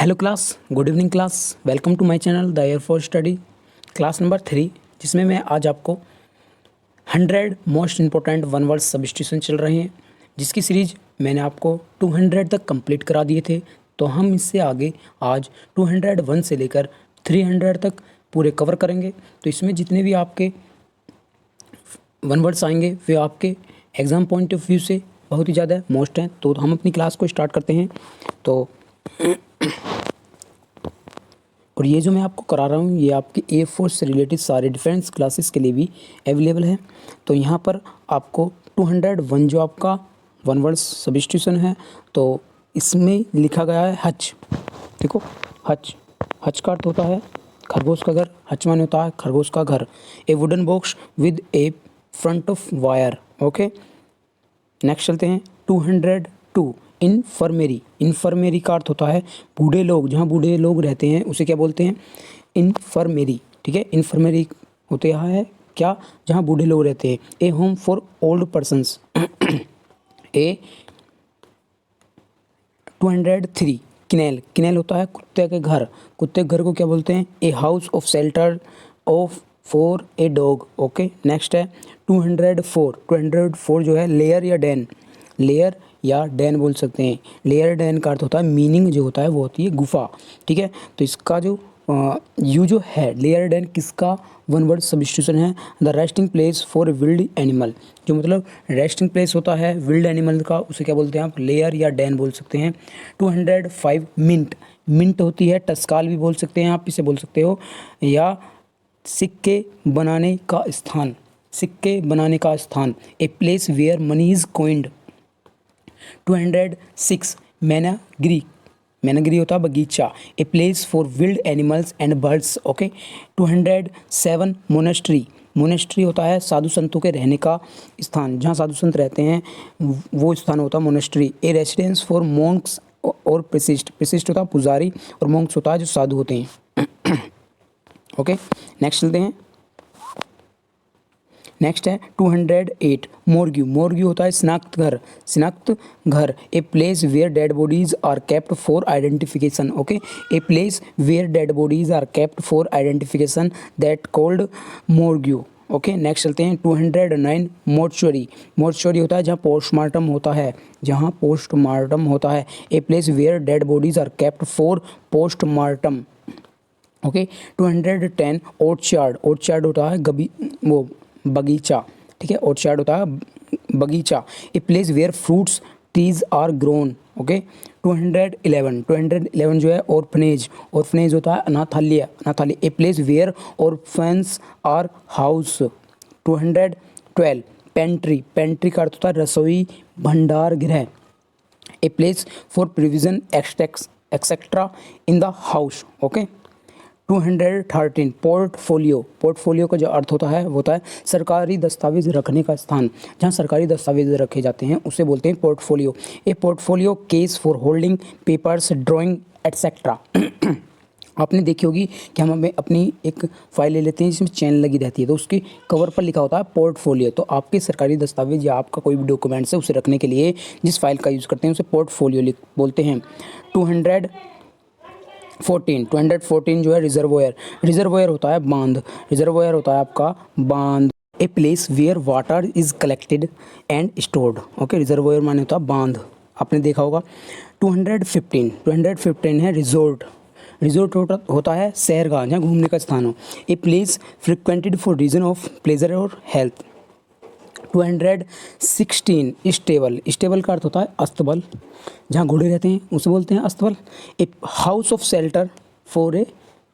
Hello class, good evening class. Welcome to my channel the airforce study class number 3, जिसमें मैं आज आपको 100 most important one word substitution चल रहे हैं, जिसकी सीरीज मैंने आपको 200 तक कंप्लीट करा दिए थे। तो हम इससे आगे आज 201 से लेकर 300 तक पूरे कवर करेंगे। तो इसमें जितने भी आपके वन वर्ड्स आएंगे वे आपके एग्ज़ाम पॉइंट ऑफ व्यू से बहुत ही ज़्यादा मोस्ट हैं। तो हम अपनी क्लास को स्टार्ट करते हैं। तो और ये जो मैं आपको करा रहा हूँ ये आपके एयरफोर्स से रिलेटेड सारे डिफेंस क्लासेस के लिए भी अवेलेबल है। तो यहाँ पर आपको 201 जो आपका वन वर्ड सब्स्टिट्यूशन है, तो इसमें लिखा गया है हच। देखो हच, हच का अर्थ होता है खरगोश का घर। हच माने होता है खरगोश का घर। ए wooden box with A front of wire. Okay, next चलते हैं 202 इन्फर्मेरी। इन्फर्मेरी का अर्थ होता है बूढ़े लोग, जहाँ बूढ़े लोग रहते हैं उसे क्या बोलते हैं? इन्फर्मेरी। ठीक है, इन्फर्मेरी होते है क्या? जहाँ बूढ़े लोग रहते हैं। ए होम फॉर ओल्ड पर्सनस। ए 203 किनेल। किनेल होता है कुत्ते के घर। कुत्ते के घर को क्या बोलते हैं? A house of shelter of for a dog. Okay, next है 204। 204 जो है लेयर या डैन। लेयर या डैन बोल सकते हैं। लेयर डैन का अर्थ होता है मीनिंग जो होता है वो होती है गुफा। ठीक है, तो इसका जो यू जो है लेयर डैन किसका वन वर्ड सब्स्टिट्यूशन है? The resting place for wild animal. जो मतलब रेस्टिंग प्लेस होता है विल्ड एनिमल का, उसे क्या बोलते हैं आप? लेयर या डैन बोल सकते हैं। 205 मिंट। मिंट होती है टस्काल भी बोल सकते हैं आप, इसे बोल सकते हो, या सिक्के बनाने का स्थान। सिक्के बनाने का स्थान। A place where money is coined. 206 menagerie. Menagerie होता है बगीचा। A place for wild animals and birds. Okay, 207 monastery. Monastery होता है साधु संतों के रहने का स्थान, जहाँ साधु संत रहते हैं वो स्थान होता है monastery. A residence for monks और प्रिसिस्ट। प्रिसिस्ट होता है पुजारी और मोंक्स होता है जो साधु होते हैं। ओके, नेक्स्ट चलते हैं। नेक्स्ट है 208 मोर्ग्यू। मोर्ग्यू होता है स्नाख्त घर। स्नाख्त घर। A place where dead bodies are kept for identification. Okay, a place where dead bodies are kept for identification that called morgue. Okay, next चलते हैं 209 मोर्चुरी। मोर्चुरी होता है जहाँ पोस्टमार्टम होता है। जहाँ पोस्टमार्टम होता है। A place where dead bodies are kept for postmortem. Okay, 210 orchard. Orchard होता है वो बगीचा। ठीक है, ऑर्चार्ड होता है बगीचा। A place where fruits trees are grown. Okay, 211। 211 जो है ऑर्फनेज। ऑर्फनेज होता है अनाथालय। अनाथालय। A place where orphans are house. 212 pantry. Pantry का अर्थ होता है रसोई भंडार गृह। A place for provision etcetera in the house. Okay, 213 portfolio. Portfolio का जो अर्थ होता है वो होता है सरकारी दस्तावेज रखने का स्थान। जहाँ सरकारी दस्तावेज रखे जाते हैं उसे बोलते हैं portfolio. A portfolio case for holding papers drawing etcetera. आपने देखी होगी कि हम हमें अपनी एक फ़ाइल ले लेते हैं जिसमें चेन लगी रहती है, तो उसकी कवर पर लिखा होता है पोर्टफोलियो। तो आपके सरकारी दस्तावेज या आपका कोई भी डॉक्यूमेंट्स है उसे रखने के लिए जिस फाइल का यूज़ करते हैं उसे पोर्टफोलियो बोलते हैं। 214 जो है रिजर्वोयर। रिजर्वोयर होता है बांध। रिजर्वोयर होता है आपका बांध। A place where water is collected and stored. Okay, reservoir माने होता है बांध, आपने देखा होगा। 215 है रिजोर्ट। रिजोर्ट होता है सैरगाह, जहाँ घूमने का स्थान हो। A place frequented for reason of pleasure और हेल्थ। 216 स्टेबल। स्टेबल का अर्थ होता है अस्तबल, जहाँ घोड़े रहते हैं उसे बोलते हैं अस्तबल। A house of shelter for a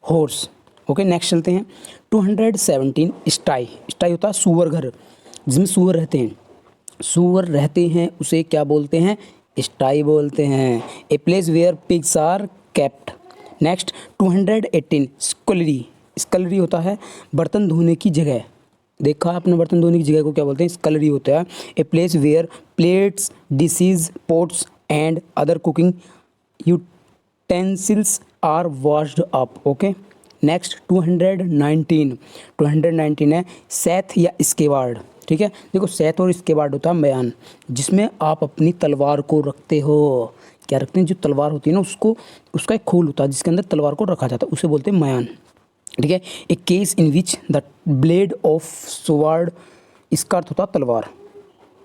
horse. Okay, next चलते हैं 217 स्टाई। स्टाई होता है सूअर घर, जिसमें सूअर रहते हैं। सूअर रहते हैं उसे क्या बोलते हैं? स्टाई बोलते हैं। A place where pigs are kept. Next 218 scullery. Scullery होता है बर्तन धोने की जगह। देखा आपने बर्तन धोने की जगह को क्या बोलते हैं? स्कलरी होता है। A place where plates dishes pots and other cooking utensils are washed up. Okay, next 219 है सैथ या स्केवार्ड। ठीक है, देखो सैथ और स्केवार्ड होता है बयान, जिसमें आप अपनी तलवार को रखते हो। क्या रखते हैं, जो तलवार होती है ना उसको, उसका एक खोल होता है जिसके अंदर तलवार को रखा जाता है, उसे बोलते हैं मयान, ठीक है। A case in which the blade of sword, इसका अर्थ होता है तलवार,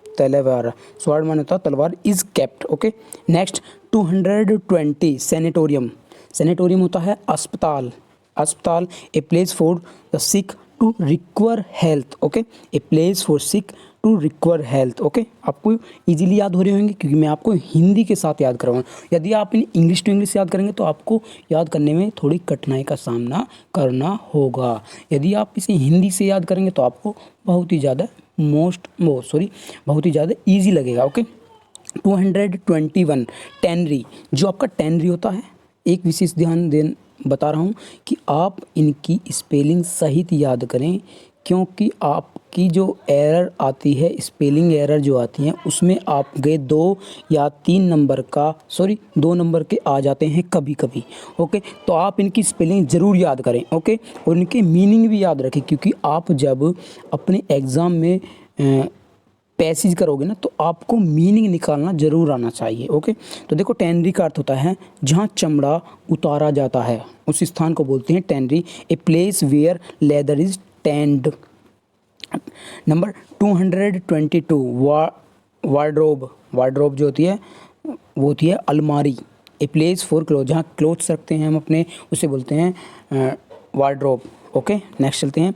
तलवार, स्वॉर्ड माने होता है तलवार, is kept, okay. Next 220 sanatorium, sanatorium होता है अस्पताल, अस्पताल, a place for the sick to recover health, okay, a place for sick to recover health, okay. आपको इजीली याद हो रहे होंगे क्योंकि मैं आपको हिंदी के साथ याद करवाऊँ। यदि आप इन इंग्लिश टू इंग्लिश याद करेंगे तो आपको याद करने में थोड़ी कठिनाई का सामना करना होगा। यदि आप इसे हिंदी से याद करेंगे तो आपको बहुत ही ज़्यादा बहुत ही ज़्यादा ईजी लगेगा, ओके। 221 टेनरी, जो आपका टेनरी होता है, एक विशेष ध्यान दें बता रहा हूँ कि आप इनकी स्पेलिंग सहित याद करें, क्योंकि आपकी जो एरर आती है, स्पेलिंग एरर जो आती हैं उसमें आपके 2 या 3 नंबर का 2 नंबर के आ जाते हैं कभी कभी, ओके। तो आप इनकी स्पेलिंग ज़रूर याद करें, ओके, और इनके मीनिंग भी याद रखें, क्योंकि आप जब अपने एग्ज़ाम में पैसेज करोगे ना तो आपको मीनिंग निकालना ज़रूर आना चाहिए, ओके। तो देखो टेनरी का अर्थ होता है जहाँ चमड़ा उतारा जाता है, उस स्थान को बोलते हैं tannery, a place where leather is tanned. Number 222 wardrobe, wardrobe जो होती है वो होती है अलमारी, ए प्लेस फॉर क्लोथ, जहाँ क्लोथ्स रखते हैं हम अपने, उसे बोलते हैं वार्डरोब, ओके। नेक्स्ट चलते हैं।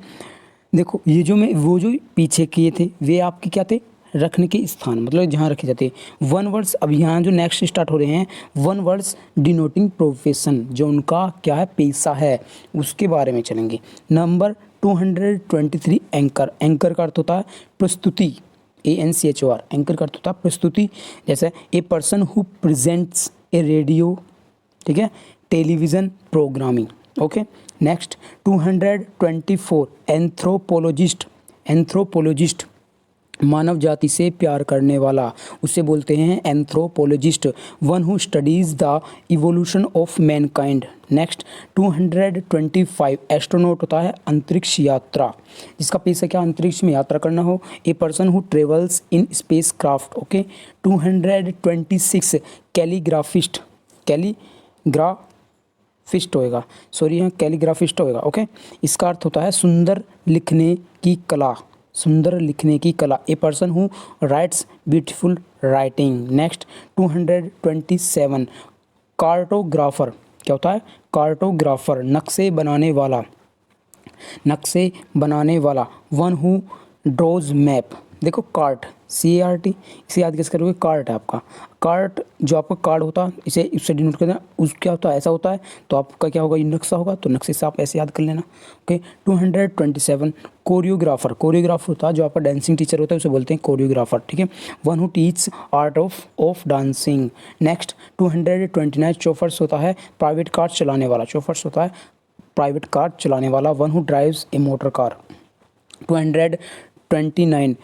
देखो ये जो मैं वो जो पीछे किए थे वे आपके क्या थे, रखने के स्थान, मतलब जहाँ रखे जाते हैं। 1 वर्ड्स, अब यहाँ जो नेक्स्ट स्टार्ट हो रहे हैं 1 वर्ड्स डिनोटिंग प्रोफेशन, जो उनका क्या है, पेशा है, उसके बारे में चलेंगे। नंबर 223 एंकर, एंकर का अर्थ होता है प्रस्तुति, ANCHOR, एंकर का अर्थ होता है प्रस्तुति, जैसे a person who presents a radio, ठीक है, television programming, okay. Next 224 anthropologist, anthropologist मानव जाति से प्यार करने वाला, उसे बोलते हैं anthropologist. 1 who studies the evolution of mankind. Next 225 astronaut होता है अंतरिक्ष यात्रा, जिसका पेशा क्या, अंतरिक्ष में यात्रा करना हो, ए person who travels in space craft, okay. 226 कैलीग्राफिस्ट, कैलीग्राफिस्ट होएगा, यहाँ कैलीग्राफिस्ट होएगा, ओके। इसका अर्थ होता है सुंदर लिखने की कला, सुंदर लिखने की कला, ए person who rights beautiful writing. Next 227 cartographer, क्या होता है, कार्टोग्राफर, नक्शे बनाने वाला, नक्शे बनाने वाला। 1 हु ड्रॉज मैप, देखो कार्ट, CART, इसे याद कैसे करोगे, कार्ट है आपका, कार्ट जो आपका कार्ड होता है इसे इससे डिनोट करना, उस क्या होता है, ऐसा होता है, तो आपका क्या होगा, ये नक्शा होगा, तो नक्शे से आप ऐसे याद कर लेना, ओके। 227 कोरियोग्राफर, कोरियोग्राफर होता है जो आपका डांसिंग टीचर होता है, उसे बोलते हैं कोरियोग्राफर, ठीक है। 1 who teach art of dancing. Next 229 चौफर्स होता है प्राइवेट कार चलाने वाला, चौफर्स होता है प्राइवेट कार चलाने वाला। 1 who drives a motor car. 229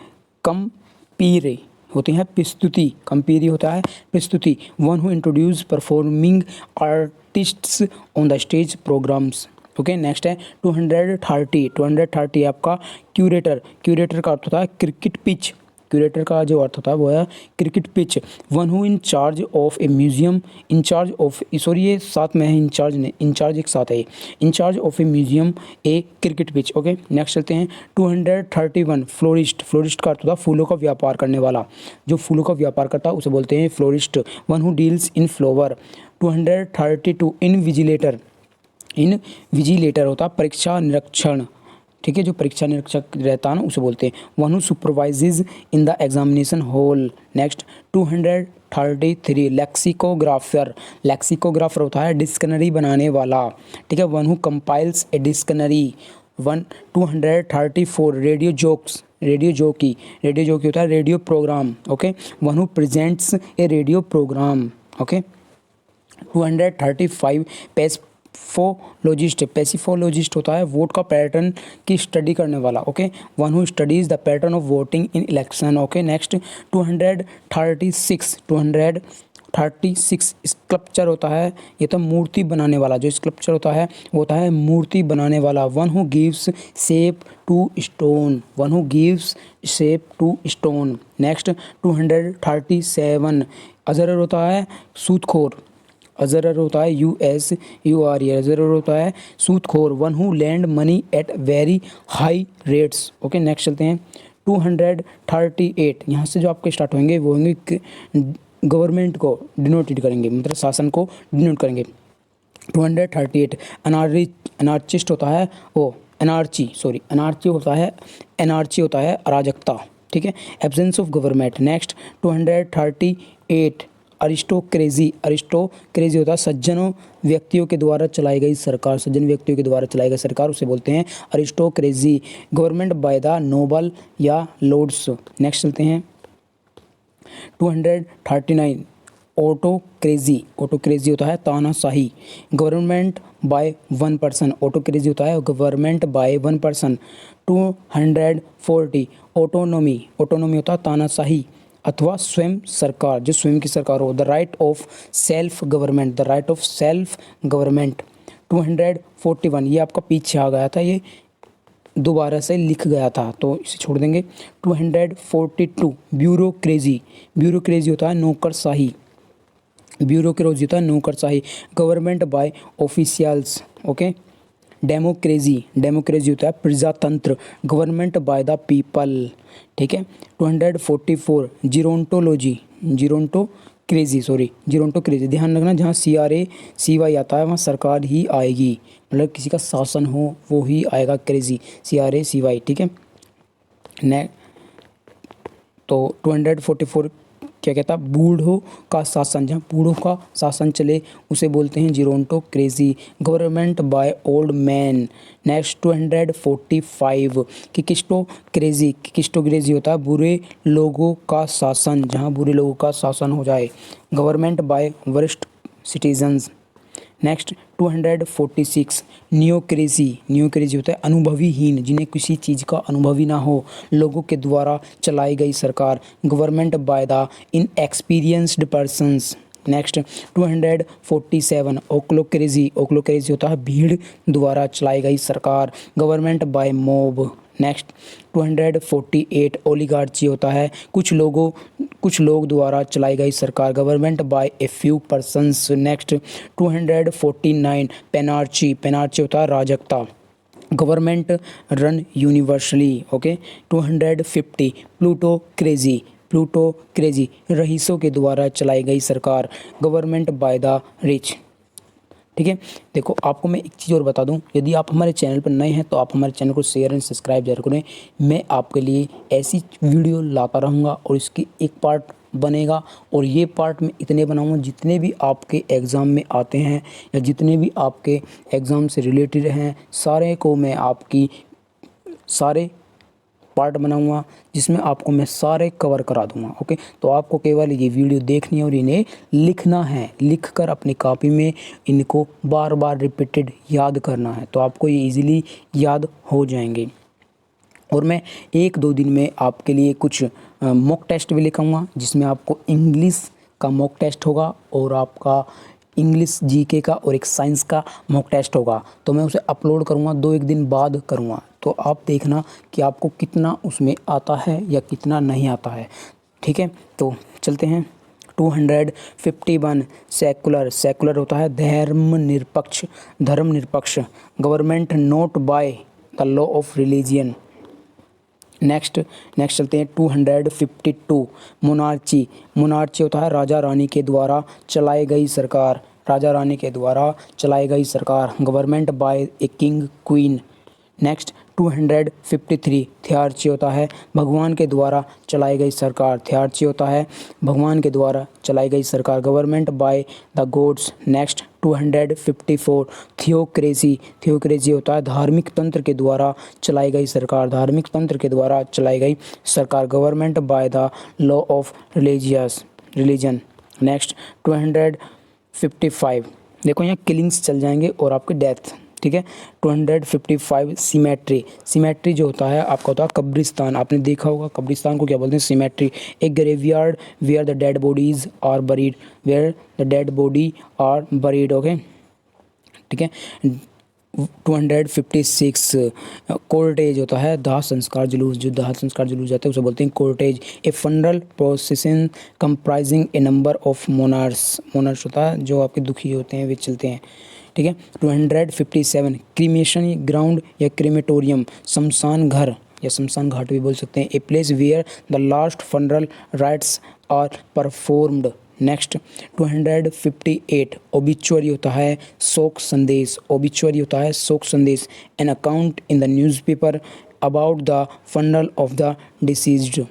compere होते हैं प्रस्तुति, कंपीरी होता है प्रस्तुति। 1 who introduce performing artists on the stage programmes, okay. Next है 230 आपका क्यूरेटर, क्यूरेटर का अर्थ होता है क्रिकेट पिच, क्यूरेटर का जो अर्थ होता है वो है cricket pitch. 1 who in charge of A museum, in charge of, ये साथ में है, इंचार्ज नहीं, इंचार्ज एक साथ है, in charge of A museum A cricket pitch, okay. Next चलते हैं 231 फ्लोरिस्ट, फ्लोरिस्ट का अर्थ होता है फूलों का व्यापार करने वाला, जो फूलों का व्यापार करता है उसे बोलते हैं florist. 1 who deals in flower. 232 invigilator, invigilator होता है परीक्षा निरीक्षण, ठीक है, जो परीक्षा निरीक्षक रहता है ना उसे बोलते हैं। 1 who supervises in the examination hall. Next 233 lexicographer, lexicographer होता है डिक्शनरी बनाने वाला, ठीक है। 1 who compiles a dictionary. 234 radio jokes, radio jockey, radio jockey होता है radio programme, okay. 1 who presents a radio programme, okay. 235 psephologist, psephologist होता है वोट का पैटर्न की स्टडी करने वाला, ओके। 1 who studies the pattern of voting in election, okay. Next 236 sculpture होता है, ये तो मूर्ति बनाने वाला, जो स्कल्पचर होता है वो होता है मूर्ति बनाने वाला। 1 who gives shape to stone, 1 who gives shape to stone. Next 237 usurer होता है सूदखोर, अजरर होता है USURE, अजरर होता है सूदखोर, one who lend money at very high rates. Okay next चलते हैं 238, यहाँ से जो आपके स्टार्ट होंगे वो होंगे गवर्नमेंट को डिनोटेड करेंगे, मतलब शासन को डिनोट करेंगे। 238 अनार्चिस्ट होता है वो एनार्ची होता है अराजकता, ठीक है, एब्सेंस ऑफ गवर्नमेंट। नेक्स्ट 238 अरिस्टोक्रेजी होता है सज्जन व्यक्तियों के द्वारा चलाई गई सरकार, उसे बोलते हैं अरिस्टोक्रेजी। गवर्नमेंट बाय द नोबल या लॉर्ड्स। नेक्स्ट चलते हैं 239 ऑटोक्रेजी होता है तानाशाही। गवर्नमेंट बाय वन पर्सन, ऑटोक्रेजी होता है government by one person. 240 autonomy होता है तानाशाही अथवा स्वयं सरकार, जो स्वयं की सरकार हो। The right of self government. 241 ये आपका पीछे आ गया था, ये दोबारा से लिख गया था तो इसे छोड़ देंगे। 242 ब्यूरोक्रेजी होता है नौकरशाही, गवर्नमेंट बाय ऑफिशियल्स। ओके डेमोक्रेजी होता है प्रजातंत्र, गवर्नमेंट बाय द पीपल, ठीक है। 244 जीरोंटोक्रेजी, ध्यान रखना जहाँ CRACY आता है वहाँ सरकार ही आएगी, मतलब किसी का शासन हो वो ही आएगा, क्रेजी CRACY, ठीक है। तो 244 क्या कहता है बूढ़ों का शासन, जहाँ बूढ़ों का शासन चले उसे बोलते हैं gerontocracy. Government by old man. Next 245 kakistocracy होता है बुरे लोगों का शासन, जहाँ बुरे लोगों का शासन हो जाए। गवर्नमेंट बाय वरिष्ठ सिटीजन्स। नेक्स्ट 246 नियोक्रेजी होता है अनुभवीहीन, जिन्हें किसी चीज़ का अनुभवी ना हो, लोगों के द्वारा चलाई गई सरकार। Government by the inexperienced persons. Next 247 ochlocracy होता है भीड़ द्वारा चलाई गई सरकार। Government by mob. Next 248 oligarchy होता है कुछ लोग द्वारा चलाई गई सरकार। Government by a few persons. Next 249 panarchy होता है राजकता। Government run universally. Okay 250 plutocracy रईसों के द्वारा चलाई गई सरकार। गवर्नमेंट बाय द रिच, ठीक है। देखो आपको मैं एक चीज़ और बता दूं, यदि आप हमारे चैनल पर नए हैं तो आप हमारे चैनल को शेयर एंड सब्सक्राइब जरूर करें। मैं आपके लिए ऐसी वीडियो लाता रहूँगा और इसकी एक पार्ट बनेगा, और ये पार्ट मैं इतने बनाऊँगा जितने भी आपके एग्ज़ाम में आते हैं या जितने भी आपके एग्ज़ाम से रिलेटेड हैं, सारे को मैं आपकी सारे पार्ट बनाऊंगा जिसमें आपको मैं सारे कवर करा दूंगा। ओके तो आपको केवल ये वीडियो देखनी है और इन्हें लिखना है, लिखकर अपनी कॉपी में इनको बार बार रिपीटेड याद करना है, तो आपको ये इजीली याद हो जाएंगे। और मैं 1-2 दिन में आपके लिए कुछ मॉक टेस्ट भी लिखाऊंगा, जिसमें आपको इंग्लिश का मॉक टेस्ट होगा और आपका इंग्लिश जीके का और एक साइंस का मॉक टेस्ट होगा। तो मैं उसे अपलोड करूँगा 2-1 दिन बाद करूँगा, तो आप देखना कि आपको कितना उसमें आता है या कितना नहीं आता है, ठीक है। तो चलते हैं 251 सेकुलर होता है धर्मनिरपेक्ष। Government not by the law of religion. Next चलते हैं 252 मोनार्ची होता है राजा रानी के द्वारा चलाई गई सरकार। Government by a king queen. Next 253 थियार्ची होता है भगवान के द्वारा चलाई गई सरकार। Government by the gods. Next 254 theocracy होता है धार्मिक तंत्र के द्वारा चलाई गई सरकार। Government by the law of religion. Next 255 देखो यहाँ किलिंग्स चल जाएंगे और आपकी डेथ, ठीक है। 255 सीमेट्री जो होता है आपका होता है कब्रिस्तान। आपने देखा होगा कब्रिस्तान को क्या बोलते हैं, सीमेट्री। एक graveyard where the dead bodies are buried. Okay ठीक है। 256 कोर्टेज होता है दाह संस्कार जुलूस, जो दाह संस्कार जुलूस जाता है उसे बोलते हैं cortege. A funeral procession comprising a number of mourners, mourners होता है जो आपके दुखी होते हैं वे चलते हैं, ठीक है। 257 क्रीमेशन ग्राउंड या क्रीमेटोरियम, शमशान घर या शमशान घाट भी बोल सकते हैं। A place where the last funeral rites are performed. Next 258 obituary होता है शोक संदेश, ओबिचुअरी होता है शोक संदेश। An account in the newspaper about the funeral of the deceased.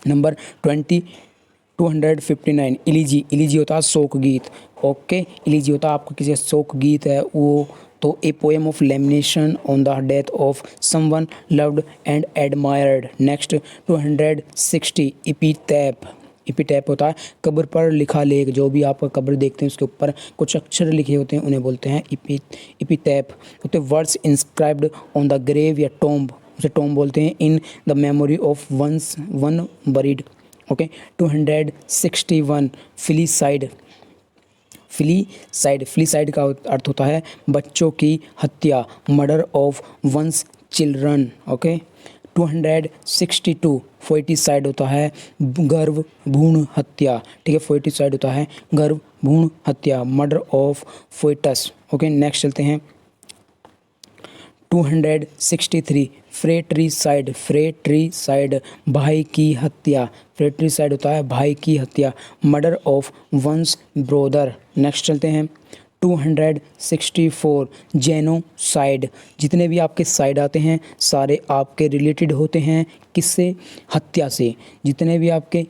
Number 259 elegy, elegy होता है शोक गीत, ओके। इलीजी होता है आपका किसी शोक गीत है वो, तो a poem of lamination on the death of someone loved and admired. Next 260 इपीटैप, इपीटैप होता है कब्र पर लिखा लेख, जो भी आप कब्र देखते हैं उसके ऊपर कुछ अक्षर लिखे होते हैं उन्हें बोलते हैं इपीटैप होते हैं। Words inscribed on the grave या टॉम्ब, उसे टॉम्ब बोलते हैं। In the memory of one buried, okay. 261 filicide, filicide का अर्थ होता है बच्चों की हत्या, murder of one's children, okay. 262 foeticide होता है गर्भ भ्रूण हत्या, ठीक है। फोइटिसाइड होता है गर्भ भ्रूण हत्या, murder of foetus, okay. Next चलते हैं 263 फ्रेट्रीसाइड, फ्रेट्रीसाइड भाई की हत्या, फ्रेट्रीसाइड होता है भाई की हत्या, murder of one's brother. Next चलते हैं 264 जेनोसाइड, जितने भी आपके साइड आते हैं सारे आपके रिलेटेड होते हैं किससे, हत्या से। जितने भी आपके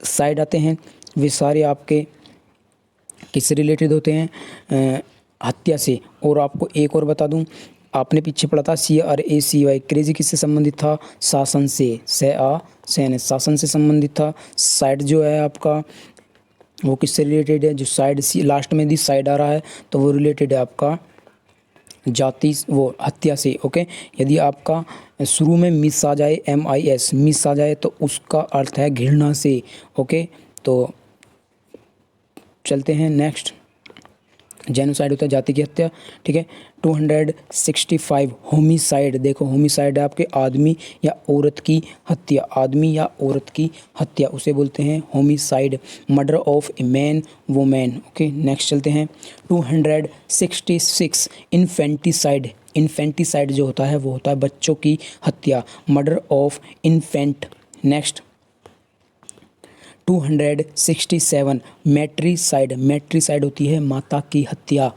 साइड आते हैं वे सारे आपके किससे रिलेटेड होते हैं, हत्या से। और आपको एक और बता दूं, आपने पीछे पढ़ा था CRACY, क्रेजी किससे संबंधित था, शासन से, सैन शासन से संबंधित था। साइड जो है आपका वो किससे रिलेटेड है, जो साइड सी लास्ट में दी साइड आ रहा है तो वो रिलेटेड है आपका जाति, वो हत्या से, ओके। यदि आपका शुरू में मिस आ जाए, MIS मिस आ जाए तो उसका अर्थ है घृणा से, ओके। तो चलते हैं नेक्स्ट, जेनोसाइड होता है जाति की हत्या, ठीक है। 265 होमिसाइड, देखो होमिसाइड है आपके आदमी या औरत की हत्या, आदमी या औरत की हत्या उसे बोलते हैं homicide, murder of a man women, okay. Next चलते हैं 266 इन्फेंटिसाइड, इन्फेंटिसाइड जो होता है वो होता है बच्चों की हत्या, murder of infant. Next 267 matricide, matricide होती है माता की हत्या,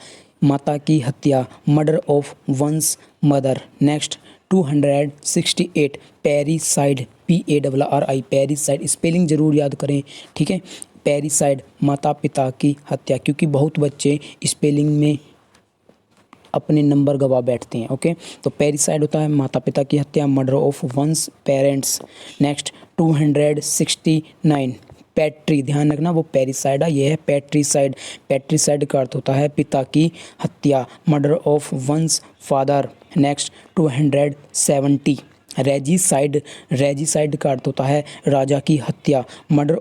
माता की हत्या, murder of one's mother. Next 268 parricide, PARRI, parricide, spelling जरूर याद करें, ठीक है। पैरीसाइड माता पिता की हत्या, क्योंकि बहुत बच्चे स्पेलिंग में अपने नंबर गवा बैठते हैं, ओके। तो पैरीसाइड होता है माता पिता की हत्या, murder of one's parents. Next 269 पैट्री, ध्यान रखना वो पैरीसाइड है, ये है पैट्रीसाइड। पैट्रीसाइड का अर्थ होता है पिता की हत्या, murder of once father. Next 270 regicide, regicide का अर्थ होता है राजा की हत्या, मर्डर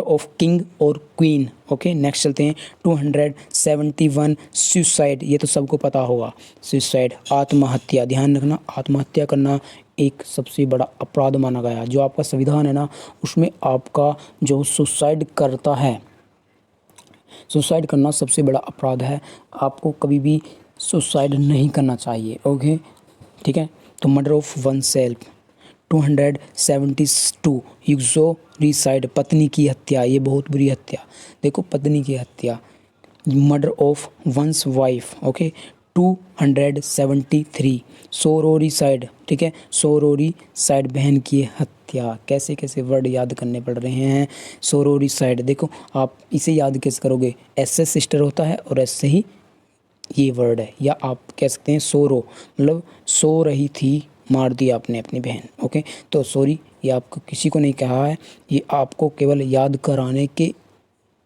ऑफ किंग और क्वीन, ओके। नेक्स्ट चलते हैं 271 सुसाइड, ये तो सबको पता होगा, सुसाइड आत्महत्या। ध्यान रखना आत्महत्या करना एक सबसे बड़ा अपराध माना गया, जो आपका संविधान है ना उसमें आपका जो सुसाइड करता है, सुसाइड करना सबसे बड़ा अपराध है, आपको कभी भी सुसाइड नहीं करना चाहिए, ओके, ठीक है। तो मर्डर ऑफ वन सेल्फ। 272 यूक्सोरिसाइड, पत्नी की हत्या, ये बहुत बुरी हत्या, देखो पत्नी की हत्या, murder of one's wife, okay. 273 sororicide, ठीक है, सोरोरिसाइड बहन की हत्या। कैसे कैसे वर्ड याद करने पड़ रहे हैं, सोरोरिसाइड, देखो आप इसे याद कैसे करोगे, SS सिस्टर होता है और ऐसे ही ये वर्ड है, या आप कह सकते हैं सोरो, मतलब सो रही थी मार दिया आपने अपनी बहन, ओके। तो सॉरी, ये आपको किसी को नहीं कहा है, ये आपको केवल याद कराने के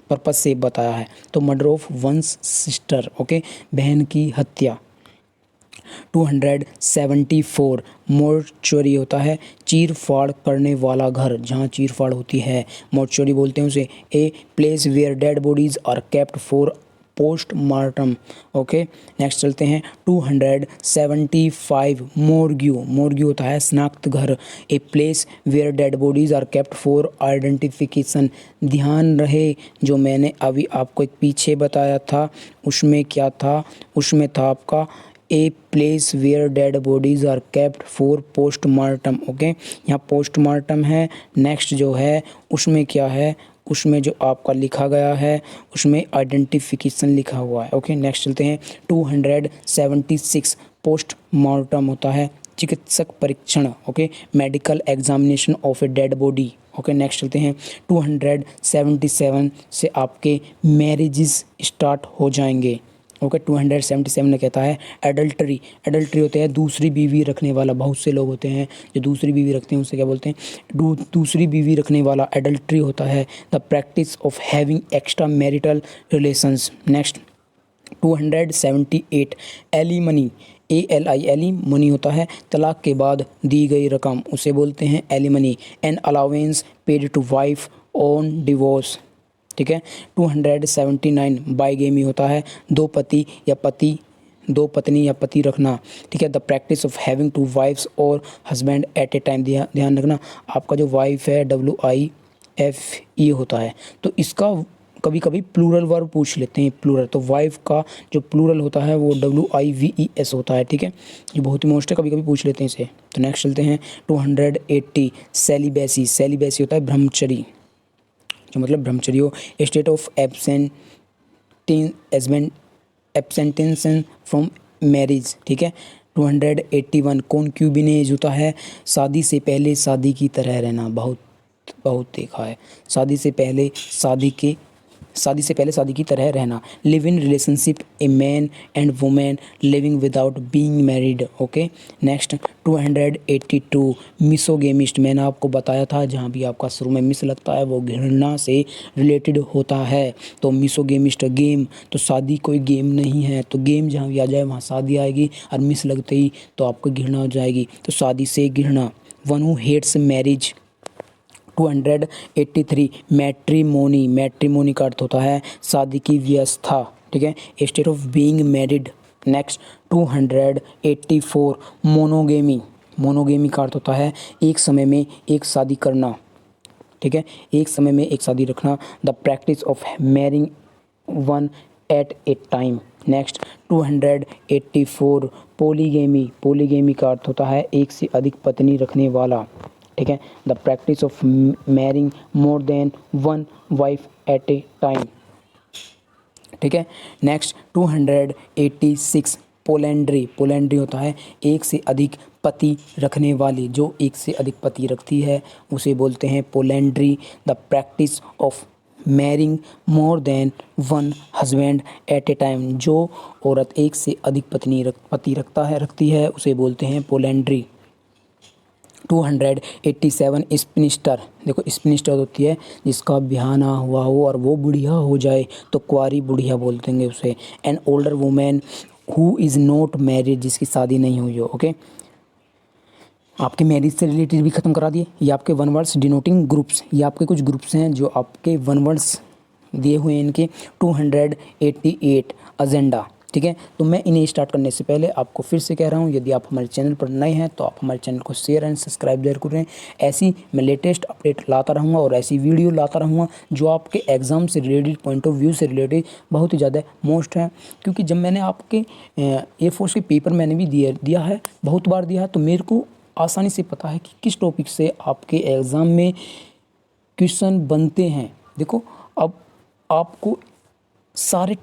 पर्पज से बताया है। तो murder of one's sister, okay, बहन की हत्या। 274 मोर्चुरी होता है चीर फाड़ करने वाला घर, जहाँ चीर फाड़ होती है मोर्चुरी बोलते हैं उसे। A place where dead bodies are kept for postmortem. Okay, next चलते हैं 275 मोर्ग्यू। मोर्ग्यू होता है स्नाख्त घर, a place where dead bodies are kept for identification. ध्यान रहे जो मैंने अभी आपको एक पीछे बताया था उसमें क्या था, उसमें था आपका a place where dead bodies are kept for postmortem. Okay, यहाँ पोस्टमार्टम है। नेक्स्ट जो है उसमें क्या है, उसमें जो आपका लिखा गया है उसमें आइडेंटिफिकेशन लिखा हुआ है। ओके, नेक्स्ट चलते हैं 276 पोस्टमार्टम होता है चिकित्सक परीक्षण। Okay, medical examination of a dead body. Okay, next चलते हैं 277 से आपके मैरिजेस स्टार्ट हो जाएंगे। ओके, 277 में कहता है एडल्ट्री। एडल्ट्री होते हैं दूसरी बीवी रखने वाला। बहुत से लोग होते हैं जो दूसरी बीवी रखते हैं, उससे क्या बोलते हैं, दूसरी बीवी रखने वाला एडल्ट्री होता है। The practice of having extra marital relations. Next 278 alimony. ALI alimony होता है तलाक के बाद दी गई रकम, उसे बोलते हैं alimony. An allowance paid to wife on divorce. ठीक है, 279 बाइगेमी होता है दो पत्नी या पति रखना। ठीक है, the practice of having two wives और हस्बैंड एट ए टाइम। ध्यान रखना आपका जो वाइफ है WIFE होता है, तो इसका कभी कभी प्लूरल वर्ब पूछ लेते हैं, प्लूरल। तो वाइफ का जो प्लूरल होता है वो WIVES होता है। ठीक है, ये बहुत ही मोस्ट है, कभी कभी पूछ लेते हैं इसे। तो नेक्स्ट चलते हैं 280 सेलिबेसी। सेलिबेसी होता है ब्रह्मचरी, जो मतलब ब्रह्मचर्य हो। State of abstinence from marriage. ठीक है, 281 कॉन्क्यूबिनेज होता है शादी से पहले शादी की तरह रहना। बहुत देखा है, शादी से पहले शादी की तरह रहना। Live in relationship a man and women living without being married. Okay, next 282 मिसोगेमिस्ट। मैंने आपको बताया था जहाँ भी आपका शुरू में मिस लगता है वो घृणा से रिलेटेड होता है। तो मिसोगेमिस्ट गेम, तो शादी कोई गेम नहीं है, तो गेम जहाँ भी आ जाए वहाँ शादी आएगी, और मिस लगते ही तो आपको घृणा हो जाएगी, तो शादी से घृणा। One who hates marriage. 283 matrimony. Matrimony का अर्थ होता है शादी की व्यवस्था। ठीक है, state of being married. Next 284 monogamy. Monogamy का अर्थ होता है एक समय में एक शादी करना। ठीक है, एक समय में एक शादी रखना। The practice of marrying one at a time. Next 284 polygamy. Polygamy का अर्थ होता है एक से अधिक पत्नी रखने वाला। ठीक है, the practice of marrying more than one wife eight a time. ठीक है, नेक्स्ट 286 पोलेंड्री। पोलेंड्री होता है एक से अधिक पति रखने वाली। जो एक से अधिक पति रखती है उसे बोलते हैं polyandry. The practice of marrying more than one husband at a time. जो औरत एक से अधिक पति रखती है उसे बोलते हैं पोलेंड्री। 287 स्पिनिस्टर। देखो स्पिनिस्टर होती है जिसका ब्याह ना हुआ हो और वो बुढ़िया हो जाए तो कुंवारी बुढ़िया बोल देंगे उसे। An older women who is not married, जिसकी शादी नहीं हुई हो। ओके, आपके मैरिज से रिलेटेड भी ख़त्म करा दिए। ये आपके वन वर्ड्स डिनोटिंग ग्रुप्स, ये आपके कुछ ग्रुप्स हैं जो आपके वन वर्ड्स दिए हुए हैं इनके। 288 एजेंडा। ठीक है, तो मैं इन्हें स्टार्ट करने से पहले आपको फिर से कह रहा हूँ, यदि आप हमारे चैनल पर नए हैं तो आप हमारे चैनल को शेयर एंड सब्सक्राइब जरूर करें। ऐसी मैं लेटेस्ट अपडेट लाता रहूँगा और ऐसी वीडियो लाता रहूँगा जो आपके एग्ज़ाम से रिलेटेड, पॉइंट ऑफ व्यू से रिलेटेड बहुत ही ज़्यादा मोस्ट है। क्योंकि जब मैंने आपके एयरफोर्स के पेपर मैंने भी दिया है, बहुत बार दिया है, तो मेरे को आसानी से पता है कि किस टॉपिक से आपके एग्ज़ाम में क्वेश्चन बनते हैं। देखो, अब आपको सारे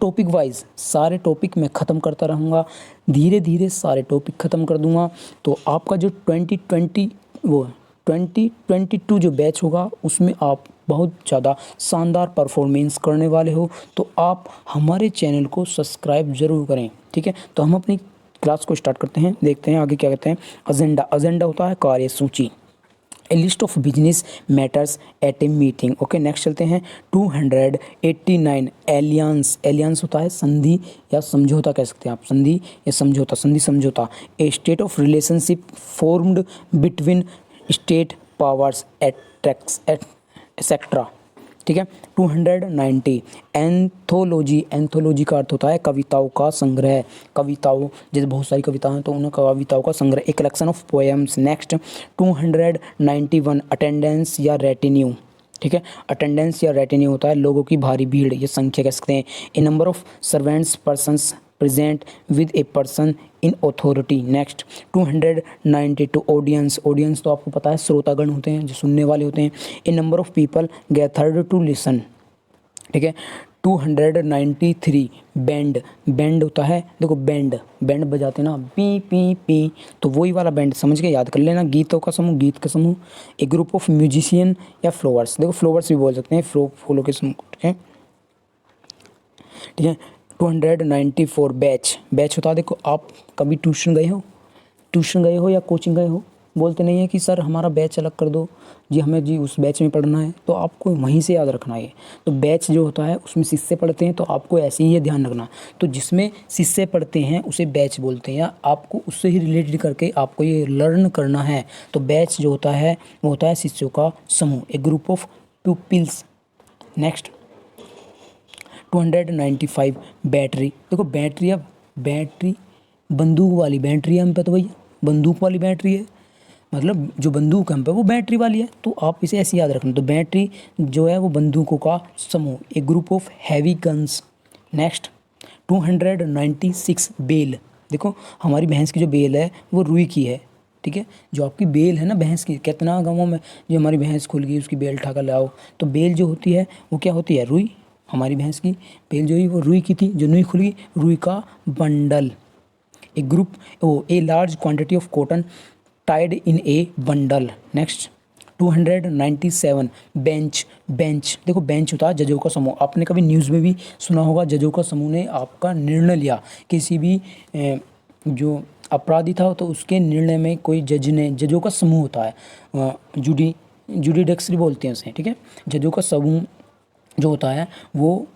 टॉपिक मैं ख़त्म करता रहूँगा, धीरे धीरे सारे टॉपिक ख़त्म कर दूँगा। तो आपका जो 2022 जो बैच होगा उसमें आप बहुत ज़्यादा शानदार परफॉर्मेंस करने वाले हो। तो आप हमारे चैनल को सब्सक्राइब ज़रूर करें। ठीक है, तो हम अपनी क्लास को स्टार्ट करते हैं, देखते हैं आगे क्या कहते हैं। एजेंडा होता है कार्यसूची। A list of business matters at a meeting. Okay, next चलते हैं 289 एलियंस होता है संधि या समझौता, कह सकते हैं आप, संधि या समझौता। A state of relationship formed between state powers एट एक्सेट्रा। ठीक है। 290 एंथोलॉजी, एंथोलॉजी का अर्थ होता है कविताओं का संग्रह, कविताओं जैसे बहुत सारी कविताएं तो उन कविताओं का संग्रह, a collection of poems. Next 291 attendance या रेटिन्यू, ठीक है। अटेंडेंस या रेटिन्यू होता है लोगों की भारी भीड़, ये संख्या कह सकते हैं। A number of servants persons present with a person in authority. Next 292 audience, audience तो आपको पता है श्रोतागण होते हैं जो सुनने वाले होते हैं। A number of people gathered to listen, ठीक है। 293 बैंड, बैंड होता है देखो बैंड, बैंड बजाते ना पी पी पी, तो वही वाला बैंड समझ के याद कर लेना। गीतों का समूह, गीत का समूह। ए ग्रुप ऑफ म्यूजिशियन या फ्लोवर्स, देखो फ्लोवर्स भी बोल सकते हैं, फूलों के समूह, ठीक है, ठीक है। 294 बैच, बैच होता है देखो आप कभी ट्यूशन गए हो, ट्यूशन गए हो या कोचिंग गए हो, बोलते नहीं है कि सर हमारा बैच अलग कर दो जी, हमें जी उस बैच में पढ़ना है, तो आपको वहीं से याद रखना है। तो बैच जो होता है उसमें शिष्य पढ़ते हैं, तो आपको ऐसे ही ये ध्यान रखना। तो जिसमें शिष्य पढ़ते हैं उसे बैच बोलते हैं, या आपको उससे ही रिलेटेड करके आपको ये लर्न करना है। तो बैच जो होता है वो होता है शिष्यों का समूह, a group of pupils. Next 295 battery, देखो बैटरी, अब बैटरी बंदूक वाली बैटरी है हम पे, तो भैया बंदूक वाली बैटरी है, मतलब जो बंदूक हम पे वो बैटरी वाली है, तो आप इसे ऐसे याद रखना। तो बैटरी जो है वो बंदूकों का समूह, एक group of heavy guns. Next 296 bale, देखो हमारी भैंस की जो बेल है वो रुई की है, ठीक है। जो आपकी बेल है ना भैंस की, कितना गाँवों में जो हमारी भैंस खुल गई उसकी बेल उठा कर लाओ, तो बेल जो होती है वो क्या होती है, रुई। हमारी भैंस की बेल जो है वो रुई की थी, जो रुई खुल गई, रुई का बंडल। A group of a large quantity of cotton tied in a bundle. Next 297 bench, bench देखो बेंच होता है जजों का समूह। आपने कभी न्यूज़ में भी सुना होगा, जजों का समूह ने आपका निर्णय लिया, किसी भी जो अपराधी था तो उसके निर्णय में कोई जज ने, जजों का समूह होता है, जुडिशरी बोलते हैं उसे, ठीक है। जजों का समूह जो होता है वो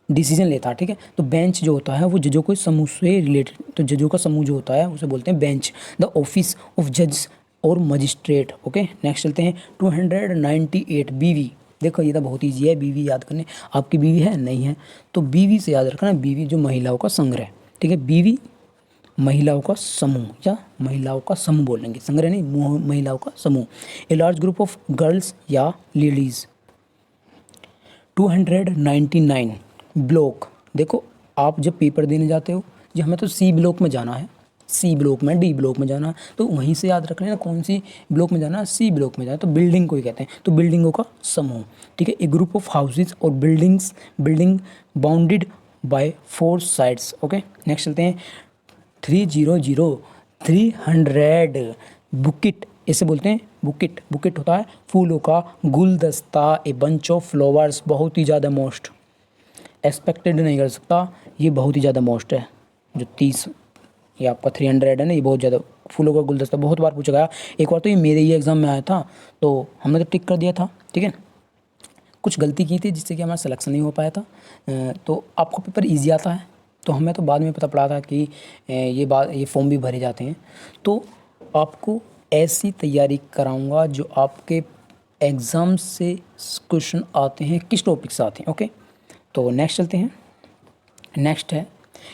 डिसीजन लेता है, ठीक है। तो बेंच जो होता है वो जजों के समूह से रिलेटेड, तो जजों का समूह जो होता है उसे बोलते हैं बेंच। द ऑफिस ऑफ जज और मजिस्ट्रेट। ओके नेक्स्ट चलते हैं 298 बीवी, देखो ये तो बहुत ईजी है बीवी याद करने। आपकी बीवी है नहीं है तो बीवी से याद रखना, बीवी जो महिलाओं का संग्रह, ठीक है। बीवी महिलाओं का समूह या महिलाओं का समूह बोलेंगे, संग्रह नहीं, महिलाओं का समूह। A large group of girls या लेडीज। 299 ब्लॉक, देखो आप जब पेपर देने जाते हो, जी हमें तो सी ब्लॉक में जाना है, सी ब्लॉक में, डी ब्लॉक में जाना है, तो वहीं से याद रख लेना कौन सी ब्लॉक में जाना है, सी ब्लॉक में जाना है, तो बिल्डिंग को ही कहते हैं, तो बिल्डिंगों का समूह, ठीक है। ए ग्रुप ऑफ हाउसेज और buildings, building bounded by 4 sides. Okay next चलते हैं 300 बुकिट, इसे बोलते हैं बुकिट। बुकिट होता है फूलों का गुलदस्ता, ए बंच ऑफ फ्लावर्स, बहुत ही ज़्यादा मोस्ट एक्सपेक्टेड नहीं कर सकता, ये बहुत ही ज़्यादा मोस्ट है। जो 30 या आपका 300 है ना, ये बहुत ज़्यादा फूलों का गुलदस्ता, बहुत बार पूछा गया। एक बार तो ये मेरे ही एग्ज़ाम में आया था तो हमने तो टिक कर दिया था, ठीक है। कुछ गलती की थी जिससे कि हमारा सिलेक्शन नहीं हो पाया था। तो आपको पेपर ईजी आता है, तो हमें तो बाद में पता पड़ा था कि ये फॉर्म भी भरे जाते हैं। तो आपको ऐसी तैयारी कराऊंगा जो आपके एग्ज़ाम से क्वेश्चन आते हैं, किस टॉपिक से आते हैं। ओके तो नेक्स्ट चलते हैं। नेक्स्ट है,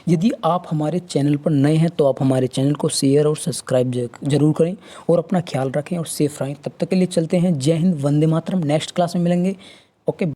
यदि आप हमारे चैनल पर नए हैं तो आप हमारे चैनल को शेयर और सब्सक्राइब जरूर करें और अपना ख्याल रखें और सेफ रहें। तब तक के लिए चलते हैं, जय हिंद, वंदे मातरम। नेक्स्ट क्लास में मिलेंगे। ओके।